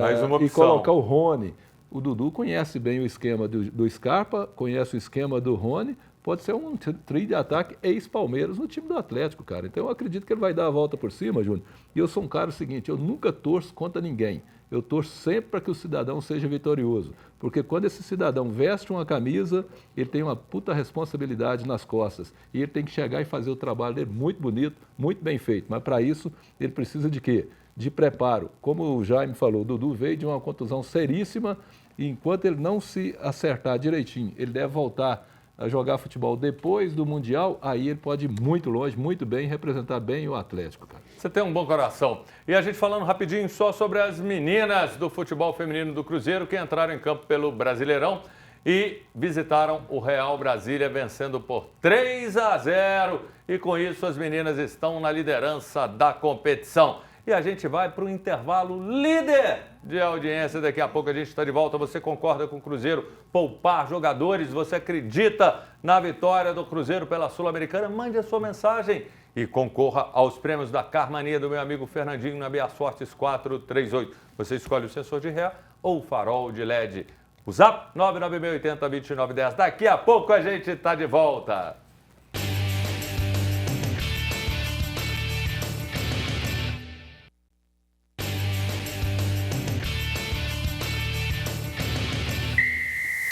S1: mais uma opção.
S3: E colocar o Rony. O Dudu conhece bem o esquema do Scarpa, conhece o esquema do Rony, pode ser um trio de ataque ex-Palmeiras no time do Atlético, cara. Então eu acredito que ele vai dar a volta por cima, Júnior. E eu sou um cara seguinte, eu nunca torço contra ninguém. Eu torço sempre para que o cidadão seja vitorioso. Porque quando esse cidadão veste uma camisa, ele tem uma puta responsabilidade nas costas. E ele tem que chegar e fazer o trabalho dele muito bonito, muito bem feito. Mas para isso, ele precisa de quê? De preparo. Como o Jaime falou, o Dudu veio de uma contusão seríssima e enquanto ele não se acertar direitinho, ele deve voltar a jogar futebol depois do Mundial, aí ele pode ir muito longe, muito bem, representar bem o Atlético, cara.
S1: Você tem um bom coração. E a gente falando rapidinho só sobre as meninas do futebol feminino do Cruzeiro que entraram em campo pelo Brasileirão e visitaram o Real Brasília vencendo por 3-0. E com isso as meninas estão na liderança da competição. E a gente vai para o intervalo líder de audiência. Daqui a pouco a gente está de volta. Você concorda com o Cruzeiro poupar jogadores? Você acredita na vitória do Cruzeiro pela Sul-Americana? Mande a sua mensagem e concorra aos prêmios da Carmania do meu amigo Fernandinho na Bia Sortes 438. Você escolhe o sensor de ré ou o farol de LED. O Zap 99680-2910. Daqui a pouco a gente está de volta.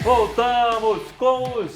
S1: Voltamos com o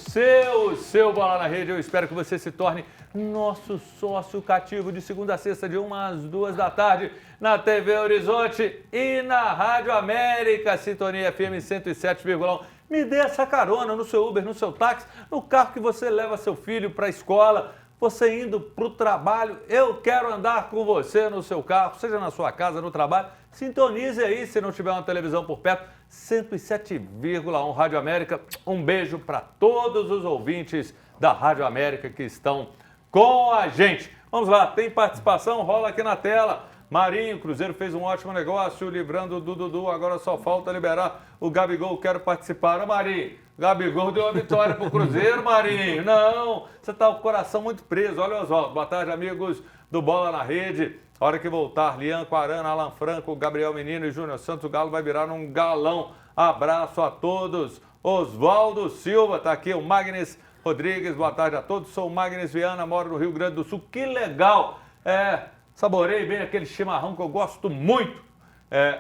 S1: seu Bola na Rede. Eu espero que você se torne nosso sócio cativo de segunda a sexta, de 1 às 2 da tarde, na TV Horizonte e na Rádio América, Sintonia FM 107,1. Me dê essa carona no seu Uber, no seu táxi, no carro que você leva seu filho para a escola, você indo para o trabalho. Eu quero andar com você no seu carro, seja na sua casa, no trabalho. Sintonize aí, se não tiver uma televisão por perto, 107,1 Rádio América. Um beijo para todos os ouvintes da Rádio América que estão com a gente. Vamos lá, tem participação, rola aqui na tela. Marinho, Cruzeiro fez um ótimo negócio, livrando do Dudu, agora só falta liberar o Gabigol. Quero participar. Ô Marinho, Gabigol deu uma vitória pro Cruzeiro, Marinho. Não, você tá com o coração muito preso. Olha, Oswaldo, boa tarde, amigos do Bola na Rede. A hora que voltar, Lian Quarana, Alan Franco, Gabriel Menino e Júnior Santos, o Galo vai virar um galão. Abraço a todos. Oswaldo Silva, tá aqui, o Magnes Rodrigues, boa tarde a todos. Sou o Magnes Viana, moro no Rio Grande do Sul. Que legal! Saborei bem aquele chimarrão que eu gosto muito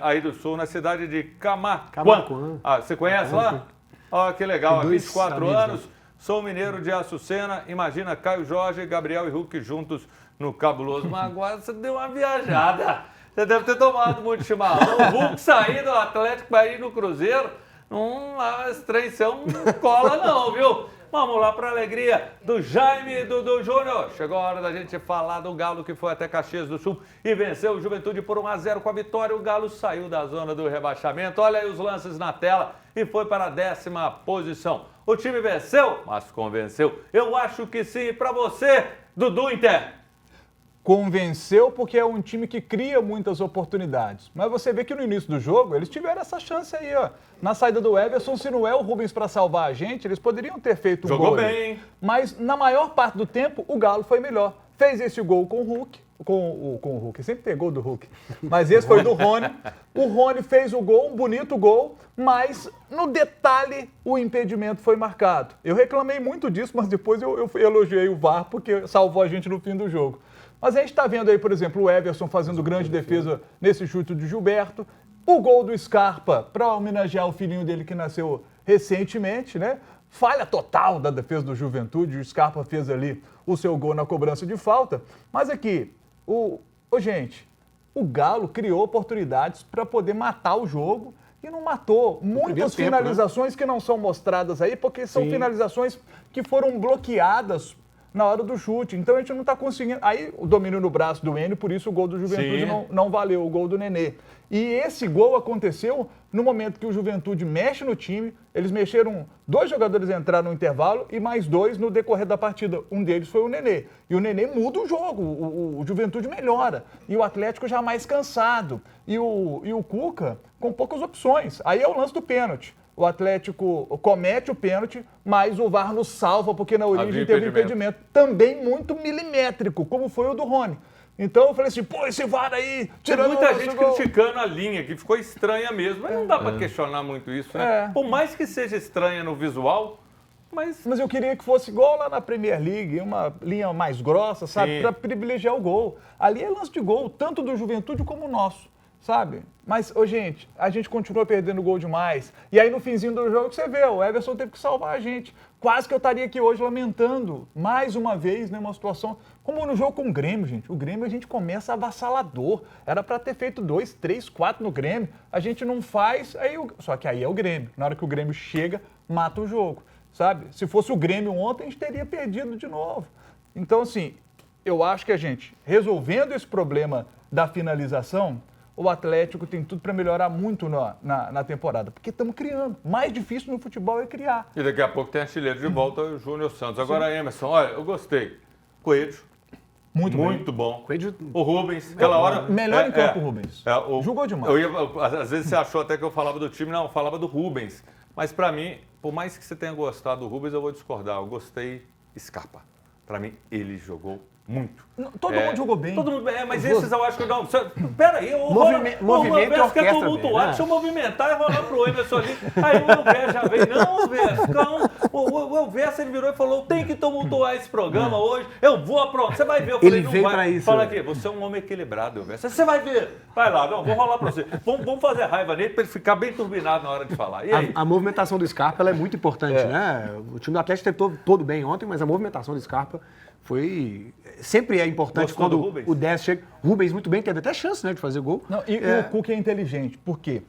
S1: aí do Sul, na cidade de Camaquã. Você conhece lá? Olha que legal, há 24 anos. Sou mineiro de Açucena. Imagina Caio Jorge, Gabriel e Hulk juntos no Cabuloso. Mas agora você deu uma viajada. Você deve ter tomado muito chimarrão. O Hulk sair do Atlético para ir no Cruzeiro. Esse trem não cola não, viu? Vamos lá para a alegria do Jaime e do Júnior. Chegou a hora da gente falar do Galo que foi até Caxias do Sul e venceu o Juventude por 1-0 com a vitória. O Galo saiu da zona do rebaixamento. Olha aí os lances na tela e foi para a 10ª posição. O time venceu, mas convenceu. Eu acho que sim. Para você, Dudu Inter.
S2: Convenceu porque é um time que cria muitas oportunidades. Mas você vê que no início do jogo eles tiveram essa chance aí, ó. Na saída do Everson, se não é o Rubens para salvar a gente, eles poderiam ter feito um gol.
S1: Jogou bem, hein?
S2: Mas na maior parte do tempo, o Galo foi melhor. Fez esse gol com o Hulk, com o Hulk, sempre tem gol do Hulk. Mas esse foi do Rony. O Rony fez o gol, um bonito gol, mas no detalhe o impedimento foi marcado. Eu reclamei muito disso, mas depois eu elogiei o VAR porque salvou a gente no fim do jogo. Mas a gente está vendo aí, por exemplo, o Everson fazendo grande defesa nesse chute de Gilberto. O gol do Scarpa, para homenagear o filhinho dele que nasceu recentemente, né? Falha total da defesa do Juventude. O Scarpa fez ali o seu gol na cobrança de falta. Mas aqui, gente, o Galo criou oportunidades para poder matar o jogo e não matou. Muitas finalizações que não são mostradas aí, porque são finalizações que foram bloqueadas na hora do chute. Então a gente não está conseguindo. Aí o domínio no braço do Enio, por isso o gol do Juventude não valeu, o gol do Nenê. E esse gol aconteceu no momento que o Juventude mexe no time. Eles mexeram, 2 jogadores entraram no intervalo e mais 2 no decorrer da partida. Um deles foi o Nenê. E o Nenê muda o jogo, o Juventude melhora. E o Atlético já mais cansado. E o Cuca com poucas opções. Aí é o lance do pênalti. O Atlético comete o pênalti, mas o VAR nos salva, porque na origem teve impedimento. Também muito milimétrico, como foi o do Rony. Então eu falei assim, pô, esse VAR aí...
S1: Tem muita gente criticando a linha, que ficou estranha mesmo, mas não dá para questionar muito isso, né? Por mais que seja estranha no visual, mas
S2: eu queria que fosse igual lá na Premier League, uma linha mais grossa, sabe? Para privilegiar o gol. Ali é lance de gol, tanto do Juventude como o nosso. Sabe? Mas, gente, a gente continua perdendo gol demais. E aí, no finzinho do jogo, você vê, o Everson teve que salvar a gente. Quase que eu estaria aqui hoje lamentando, mais uma vez, né, uma situação... Como no jogo com o Grêmio, gente. O Grêmio a gente começa avassalador. Era para ter feito 2, 3, 4 no Grêmio. A gente não faz, só que aí é o Grêmio. Na hora que o Grêmio chega, mata o jogo, sabe? Se fosse o Grêmio ontem, a gente teria perdido de novo. Então, assim, eu acho que a gente, resolvendo esse problema da finalização... O Atlético tem tudo para melhorar muito na temporada, porque estamos criando. Mais difícil no futebol é criar.
S1: E daqui a pouco tem artilheiro de volta, o Júnior Santos. Agora, Emerson, olha, eu gostei. Coelho. Muito bom.
S4: Coelho...
S1: O Rubens, aquela hora...
S2: Melhor em campo o Rubens. Jogou demais.
S1: Às vezes você achou até que eu falava do time, não, eu falava do Rubens. Mas para mim, por mais que você tenha gostado do Rubens, eu vou discordar. Eu gostei Scarpa. Para mim, ele jogou muito.
S2: Todo mundo jogou bem.
S1: Todo mundo bem, mas esses eu acho que não. Pera aí, o
S4: movimento
S1: Verso quer tumultuar, deixa eu movimentar e rolar pro Emerson ali. Aí o Verso já veio, não, Verso, calma. O Verso ele virou e falou, tem que tumultuar esse programa hoje, eu vou aprontar. Você vai ver, eu falei,
S4: ele veio pra isso.
S1: Fala aqui, você é um homem equilibrado, Verso. Você vai ver. Vai lá, não, vou rolar pra você. Vamos fazer raiva nele pra ele ficar bem turbinado na hora de falar. E aí?
S4: A movimentação do Scarpa ela é muito importante, né? O time do Atlético tentou todo bem ontem, mas a movimentação do Scarpa sempre é importante.
S1: Gostou
S4: quando o 10 chega. Rubens muito bem, teve até chance, né, de fazer gol.
S2: Não, e o Cuca é inteligente, por quê?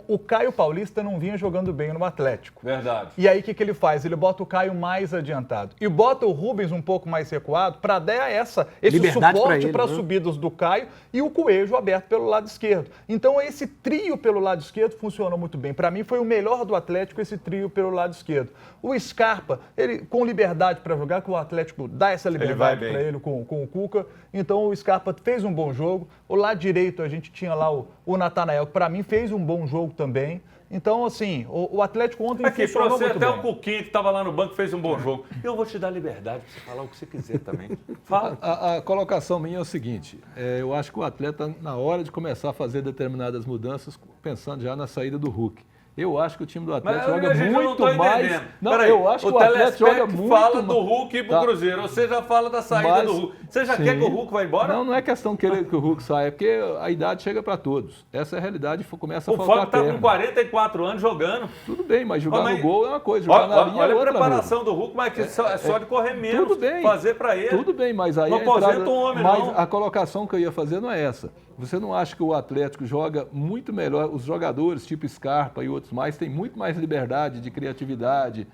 S2: O Caio Paulista não vinha jogando bem no Atlético.
S1: Verdade.
S2: E aí o que ele faz? Ele bota o Caio mais adiantado. E bota o Rubens um pouco mais recuado para dar esse
S4: liberdade
S2: suporte para
S4: né?
S2: subidas do Caio e o Coelho aberto pelo lado esquerdo. Então esse trio pelo lado esquerdo funcionou muito bem. Para mim foi o melhor do Atlético esse trio pelo lado esquerdo. O Scarpa, ele com liberdade para jogar, que o Atlético dá essa liberdade para ele com o Cuca. Então o Scarpa fez um bom jogo. O lado direito a gente tinha lá o Natanael, que para mim fez um bom jogo também. Então, assim, o Atlético ontem
S1: Aqui, pra
S2: funcionou
S1: você,
S2: muito
S1: até
S2: bem.
S1: o Cuquinha, que estava lá no banco, fez um bom jogo. Eu vou te dar liberdade para você falar o que você quiser também. Fala.
S3: A colocação minha é o seguinte, eu acho que o atleta, na hora de começar a fazer determinadas mudanças, pensando já na saída do Hulk. Eu acho que o time do Atlético joga muito mais. Não,
S1: peraí,
S3: eu acho que o Atlético joga muito
S1: fala
S3: mais.
S1: do Hulk ir pro Cruzeiro, você já fala da saída do Hulk. Você já quer que o Hulk vá embora?
S3: Não é questão que o Hulk saia, é porque a idade chega para todos. Essa é a realidade, começa a
S1: O
S3: faltar
S1: Fábio tá
S3: perna.
S1: com 44 anos jogando.
S3: Tudo bem, mas jogar no gol é uma coisa, jogar na linha
S1: Olha
S3: é
S1: a
S3: outra.
S1: preparação do Hulk, mas que é só de correr menos,
S3: Tudo bem,
S1: fazer para ele.
S3: Tudo bem, mas aí
S1: não aposenta um homem,
S3: mas
S1: não.
S3: a colocação que eu ia fazer não é essa. Você não acha que o Atlético joga muito melhor, os jogadores tipo Scarpa e outros mais, têm muito mais liberdade de criatividade,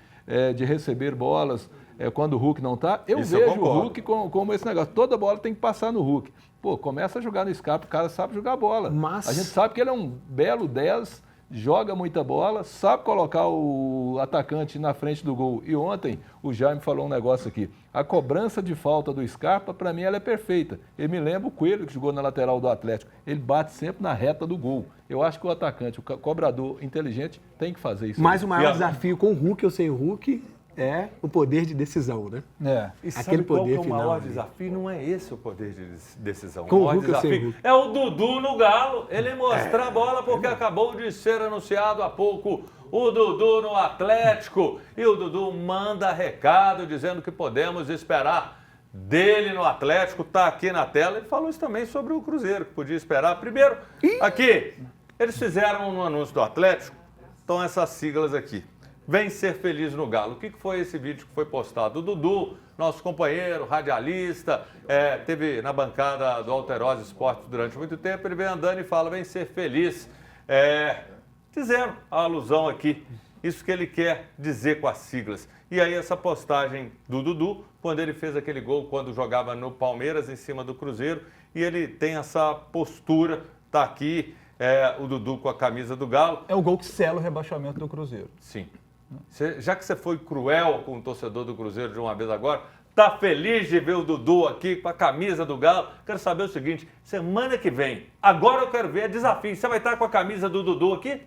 S3: de receber bolas quando o Hulk não está? Eu
S1: Isso eu
S3: vejo o
S1: concordo.
S3: Hulk como esse negócio, toda bola tem que passar no Hulk. Pô, começa a jogar no Scarpa, o cara sabe jogar bola.
S4: Mas...
S3: A gente sabe que ele é um belo 10, joga muita bola, sabe colocar o atacante na frente do gol. E ontem o Jaime falou um negócio aqui. A cobrança de falta do Scarpa, para mim, ela é perfeita. Ele me lembra o Coelho, que jogou na lateral do Atlético. Ele bate sempre na reta do gol. Eu acho que o atacante, o cobrador inteligente, tem que fazer isso.
S4: Mas o maior desafio com o Hulk ou sem o Hulk é o poder de decisão, né?
S1: E sabe
S4: Aquele
S1: qual
S4: poder
S1: que é o maior
S4: final, né?
S1: desafio? Não é esse o poder de decisão.
S4: Com
S1: o
S4: o
S1: maior
S4: Hulk ou sem o
S1: desafio
S4: Hulk?
S1: é o Dudu no Galo. Ele mostrar a bola porque acabou de ser anunciado há pouco o Dudu no Atlético. E o Dudu manda recado dizendo que podemos esperar dele no Atlético. Está aqui na tela. Ele falou isso também sobre o Cruzeiro, que podia esperar. Primeiro, aqui, eles fizeram no anúncio do Atlético, estão essas siglas aqui. Vem ser feliz no Galo. O que foi esse vídeo que foi postado? O Dudu, nosso companheiro, radialista, teve na bancada do Alterosa Esportes durante muito tempo, ele vem andando e fala, vem ser feliz. Fizeram a alusão aqui, isso que ele quer dizer com as siglas. E aí essa postagem do Dudu, quando ele fez aquele gol, quando jogava no Palmeiras, em cima do Cruzeiro, e ele tem essa postura, tá aqui, o Dudu com a camisa do Galo.
S2: É o gol que sela o rebaixamento do Cruzeiro.
S1: Sim. Já que você foi cruel com o torcedor do Cruzeiro de uma vez agora, tá feliz de ver o Dudu aqui com a camisa do Galo? Quero saber o seguinte, semana que vem, agora eu quero ver, desafio, você vai estar com a camisa do Dudu aqui?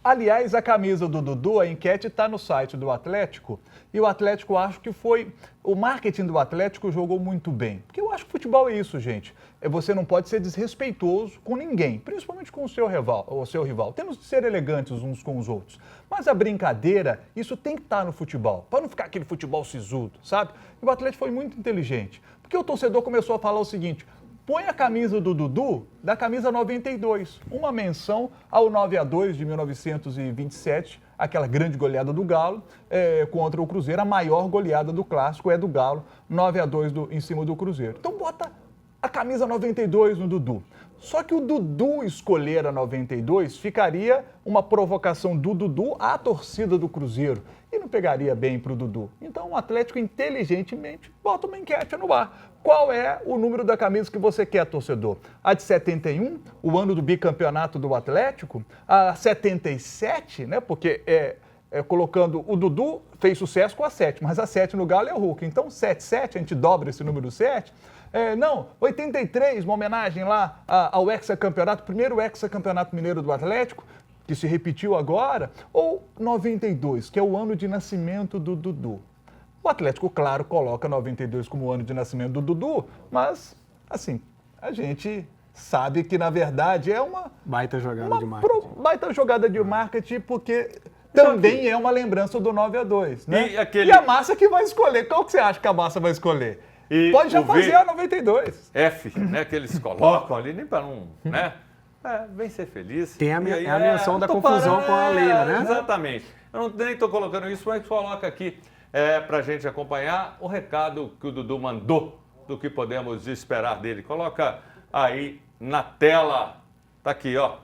S2: Aliás, a camisa do Dudu, a enquete está no site do Atlético e o Atlético acho que foi... O marketing do Atlético jogou muito bem. Porque eu acho que futebol é isso, gente. Você não pode ser desrespeitoso com ninguém, principalmente com o seu rival. Temos de ser elegantes uns com os outros. Mas a brincadeira, isso tem que estar no futebol, para não ficar aquele futebol sisudo, sabe? E o Atlético foi muito inteligente. Porque o torcedor começou a falar o seguinte... Põe a camisa do Dudu da camisa 92, uma menção ao 9-2 de 1927, aquela grande goleada do Galo contra o Cruzeiro, a maior goleada do Clássico é do Galo, 9-2 em cima do Cruzeiro. Então bota a camisa 92 no Dudu. Só que o Dudu escolher a 92 ficaria uma provocação do Dudu à torcida do Cruzeiro e não pegaria bem para o Dudu. Então o Atlético inteligentemente bota uma enquete no ar. Qual é o número da camisa que você quer, torcedor? A de 71, o ano do bicampeonato do Atlético? A 77, né? Porque colocando o Dudu fez sucesso com a 7, mas a 7 no Galo é o Hulk. Então 77, a gente dobra esse número 7. Não, 83, uma homenagem lá ao hexacampeonato, primeiro hexacampeonato mineiro do Atlético, que se repetiu agora, ou 92, que é o ano de nascimento do Dudu. O Atlético, claro, coloca 92 como ano de nascimento do Dudu, mas, assim, a gente sabe que, na verdade, é uma...
S4: Baita jogada de marketing.
S2: Baita jogada de marketing, porque também é uma lembrança do 9-2, né?
S1: E
S2: a massa que vai escolher. Qual que você acha que a massa vai escolher?
S1: E
S2: pode já fazer a 92.
S1: F, né, que eles colocam ali, nem para não, né? Vem ser feliz.
S4: Tem a menção da confusão com a Leila, né?
S1: Exatamente. Eu nem estou colocando isso, mas coloca aqui para a gente acompanhar o recado que o Dudu mandou do que podemos esperar dele. Coloca aí na tela. Tá aqui, ó.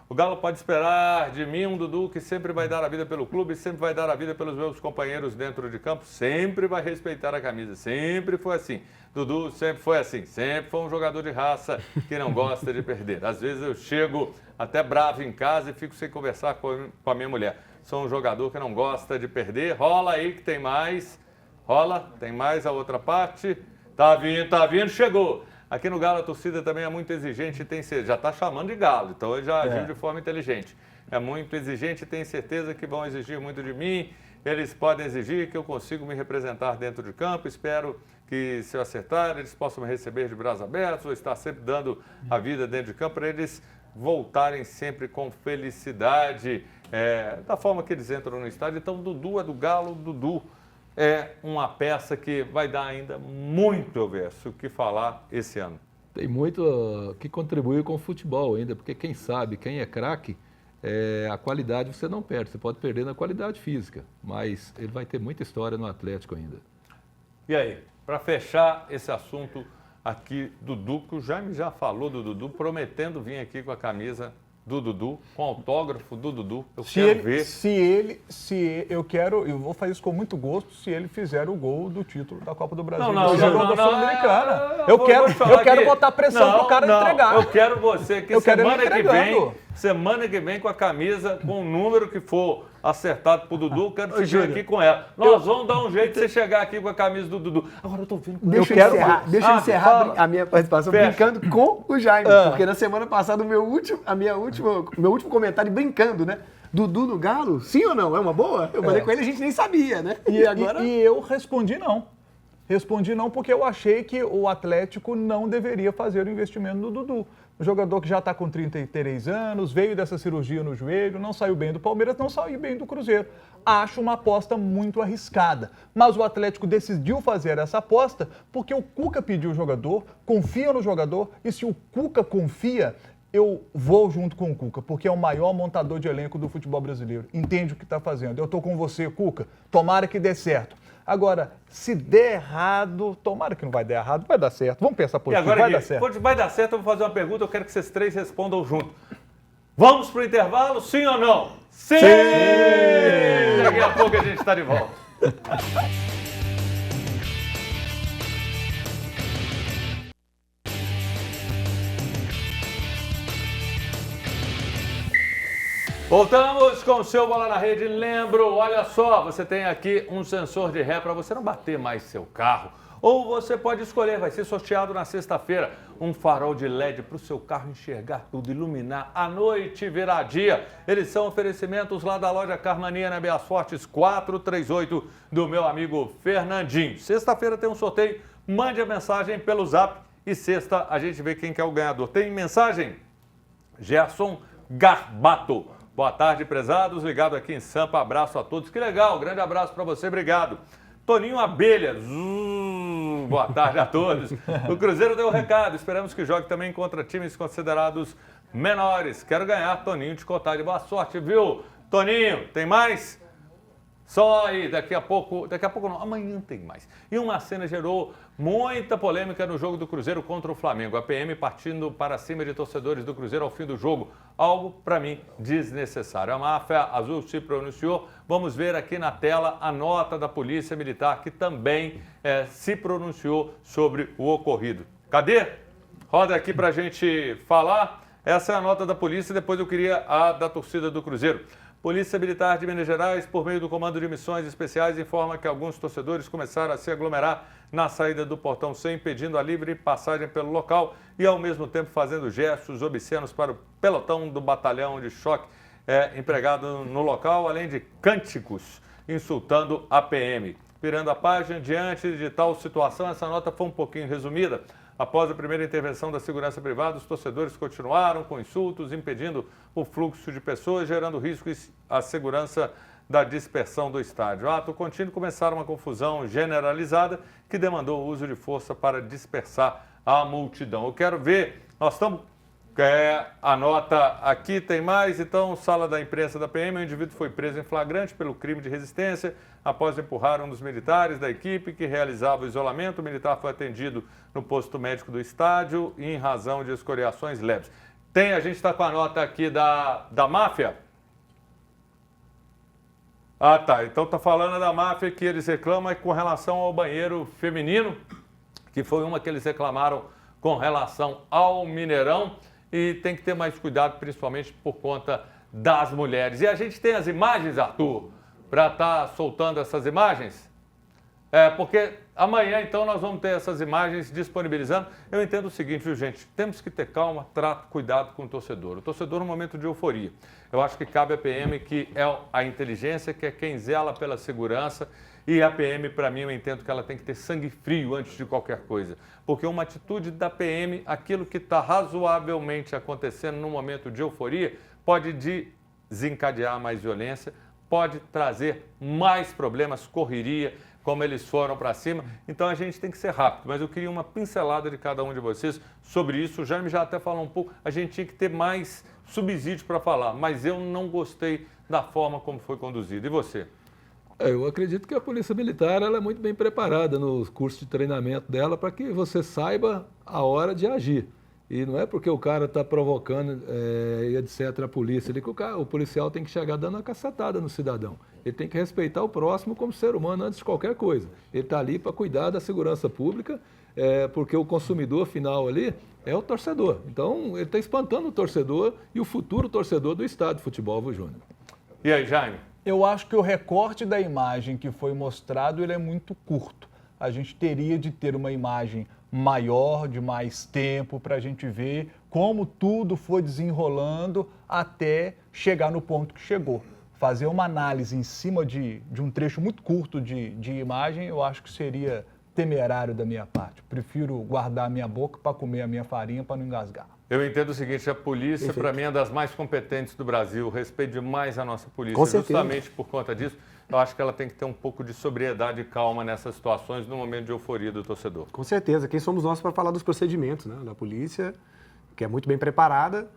S1: O Galo pode esperar de mim um Dudu que sempre vai dar a vida pelo clube, sempre vai dar a vida pelos meus companheiros dentro de campo, sempre vai respeitar a camisa, sempre foi assim. Dudu sempre foi assim, sempre foi um jogador de raça que não gosta de perder. Às vezes eu chego até bravo em casa e fico sem conversar com a minha mulher. Sou um jogador que não gosta de perder. Rola aí que tem mais. Rola, tem mais a outra parte. Tá vindo, chegou. Aqui no Galo a torcida também é muito exigente e já está chamando de Galo, então ele já agiu de forma inteligente. é muito exigente e tenho certeza que vão exigir muito de mim. Eles podem exigir que eu consiga me representar dentro de campo. Espero que, se eu acertar, eles possam me receber de braços abertos. Vou estar sempre dando a vida dentro de campo para eles voltarem sempre com felicidade, da forma que eles entram no estádio. Então, Dudu é do Galo, Dudu é uma peça que vai dar ainda muito, eu vejo, o que falar esse ano.
S3: Tem muito que contribuir com o futebol ainda, porque quem sabe, quem é craque, a qualidade você não perde. Você pode perder na qualidade física, mas ele vai ter muita história no Atlético ainda.
S1: E aí, para fechar esse assunto aqui, Dudu, que o Jaime já falou do Dudu, prometendo vir aqui com a camisa do Dudu, com autógrafo do Dudu. Eu quero ver.
S2: Eu vou fazer isso com muito gosto se ele fizer o gol do título da Copa do Brasil.
S1: Não.
S2: Eu quero botar pressão pro cara entregar.
S1: Eu quero você que semana que vem com a camisa, com o número que for acertado pro Dudu, eu quero te ver aqui com ela. Nós vamos dar um jeito de você chegar aqui com a camisa do Dudu. Agora eu tô vendo.
S4: Deixa eu encerrar a minha participação brincando com o Jaime, porque na semana passada meu último comentário brincando, né? Dudu no Galo, sim ou não? É uma boa? Eu falei com ele, a gente nem sabia, né?
S2: E eu respondi não. Respondi não porque eu achei que o Atlético não deveria fazer o investimento no Dudu. Um jogador que já está com 33 anos, veio dessa cirurgia no joelho, não saiu bem do Palmeiras, não saiu bem do Cruzeiro. Acho uma aposta muito arriscada. Mas o Atlético decidiu fazer essa aposta porque o Cuca pediu o jogador, confia no jogador, e se o Cuca confia, eu vou junto com o Cuca, porque é o maior montador de elenco do futebol brasileiro. Entende o que está fazendo. Eu estou com você, Cuca. Tomara que dê certo. Agora, se der errado, tomara que não vai dar errado, vai dar certo. Vamos pensar positivo, vai dar certo.
S1: Quando vai dar certo, eu vou fazer uma pergunta, eu quero que vocês três respondam junto. Vamos pro intervalo, sim ou não? Sim! Daqui a pouco a gente está de volta. Voltamos com o seu Bola na Rede. Lembro, olha só, você tem aqui um sensor de ré para você não bater mais seu carro. Ou você pode escolher, vai ser sorteado na sexta-feira, um farol de LED para o seu carro enxergar tudo, iluminar a noite e virar dia. Eles são oferecimentos lá da loja Carmania, na Bias Fortes 438, do meu amigo Fernandinho. Sexta-feira tem um sorteio, mande a mensagem pelo Zap e sexta a gente vê quem que é o ganhador. Tem mensagem? Gerson Garbato. Boa tarde, prezados. Ligado aqui em Sampa. Abraço a todos. Que legal. Grande abraço para você. Obrigado. Toninho Abelha. Boa tarde a todos. O Cruzeiro deu o recado. Esperamos que jogue também contra times considerados menores. Quero ganhar, Toninho de Contagem. Boa sorte, viu? Toninho, tem mais? Só aí, daqui a pouco não, amanhã tem mais. E uma cena gerou muita polêmica no jogo do Cruzeiro contra o Flamengo. A PM partindo para cima de torcedores do Cruzeiro ao fim do jogo. Algo, para mim, desnecessário. A máfia azul se pronunciou. Vamos ver aqui na tela a nota da Polícia Militar, que também se pronunciou sobre o ocorrido. Cadê? Roda aqui para a gente falar. Essa é a nota da polícia, depois eu queria a da torcida do Cruzeiro. Polícia Militar de Minas Gerais, por meio do Comando de Missões Especiais, informa que alguns torcedores começaram a se aglomerar na saída do Portão 100, impedindo a livre passagem pelo local e, ao mesmo tempo, fazendo gestos obscenos para o pelotão do batalhão de choque empregado no local, além de cânticos insultando a PM. Virando a página, diante de tal situação, essa nota foi um pouquinho resumida. Após a primeira intervenção da segurança privada, os torcedores continuaram com insultos, impedindo o fluxo de pessoas, gerando risco à segurança da dispersão do estádio. Ato contínuo, começaram uma confusão generalizada que demandou o uso de força para dispersar a multidão. Eu quero ver, nós estamos... a nota aqui tem mais, então, sala da imprensa da PM, o indivíduo foi preso em flagrante pelo crime de resistência após empurrar um dos militares da equipe que realizava o isolamento. O militar foi atendido no posto médico do estádio e em razão de escoriações leves. A gente está com a nota aqui da máfia? Ah, tá. Então está falando da máfia que eles reclamam com relação ao banheiro feminino, que foi uma que eles reclamaram com relação ao Mineirão. E tem que ter mais cuidado, principalmente por conta das mulheres. E a gente tem as imagens, Arthur, para estar soltando essas imagens? Porque amanhã, então, nós vamos ter essas imagens disponibilizando. Eu entendo o seguinte, viu, gente? Temos que ter calma, trato, cuidado com o torcedor. O torcedor num momento de euforia. Eu acho que cabe à PM, que é a inteligência, que é quem zela pela segurança. E a PM, para mim, eu entendo que ela tem que ter sangue frio antes de qualquer coisa. Porque uma atitude da PM, aquilo que está razoavelmente acontecendo num momento de euforia, pode desencadear mais violência, pode trazer mais problemas, correria, como eles foram para cima. Então a gente tem que ser rápido. Mas eu queria uma pincelada de cada um de vocês sobre isso. O Jaime já até falou um pouco, a gente tinha que ter mais subsídio para falar, mas eu não gostei da forma como foi conduzido. E você?
S3: Eu acredito que a Polícia Militar ela é muito bem preparada nos cursos de treinamento dela para que você saiba a hora de agir. E não é porque o cara está provocando e etc. a polícia ali que o policial tem que chegar dando uma cacetada no cidadão. Ele tem que respeitar o próximo como ser humano antes de qualquer coisa. Ele está ali para cuidar da segurança pública, porque o consumidor final ali é o torcedor. Então, ele está espantando o torcedor e o futuro torcedor do estado de futebol, viu, Júnior?
S1: E aí, Jaime?
S2: Eu acho que o recorte da imagem que foi mostrado ele é muito curto. A gente teria de ter uma imagem maior, de mais tempo, para a gente ver como tudo foi desenrolando até chegar no ponto que chegou. Fazer uma análise em cima de um trecho muito curto de imagem, eu acho que seria temerário da minha parte. Prefiro guardar a minha boca para comer a minha farinha, para não engasgar.
S1: Eu entendo o seguinte, a polícia, para mim, é das mais competentes do Brasil. Respeito demais a nossa polícia.
S4: Com certeza.
S1: Justamente por conta disso, eu acho que ela tem que ter um pouco de sobriedade e calma nessas situações, no momento de euforia do torcedor.
S4: Com certeza. Quem somos nós para falar dos procedimentos, né? Da polícia, que é muito bem preparada.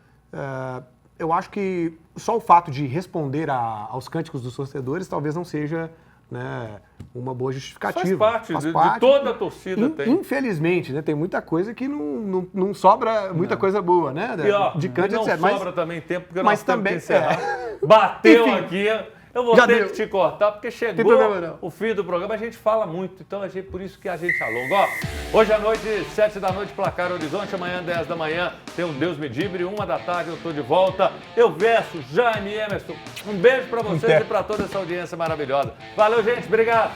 S4: Eu acho que só o fato de responder aos cânticos dos torcedores talvez não seja, né, uma boa justificativa.
S1: Faz parte de toda a torcida.
S4: Infelizmente, né, tem muita coisa que não sobra muita coisa boa, né?
S1: E, ó,
S4: de cântico,
S1: não
S4: etc.
S1: sobra também tempo, porque
S4: mas
S1: nós temos
S4: também,
S1: que encerrar. Bateu
S4: Enfim,
S1: aqui. Eu vou
S4: já
S1: ter
S4: deu.
S1: que te cortar, porque chegou
S4: problema, não.
S1: o fim do programa. A gente fala muito, então por isso que a gente alonga. Ó, hoje à noite, 7 da noite, Placar Horizonte. Amanhã, 10 da manhã, tem um Deus me dibre. 1 da tarde, eu tô de volta. Eu verso Jaime Emerson. Um beijo para vocês e para toda essa audiência maravilhosa. Valeu, gente. Obrigado.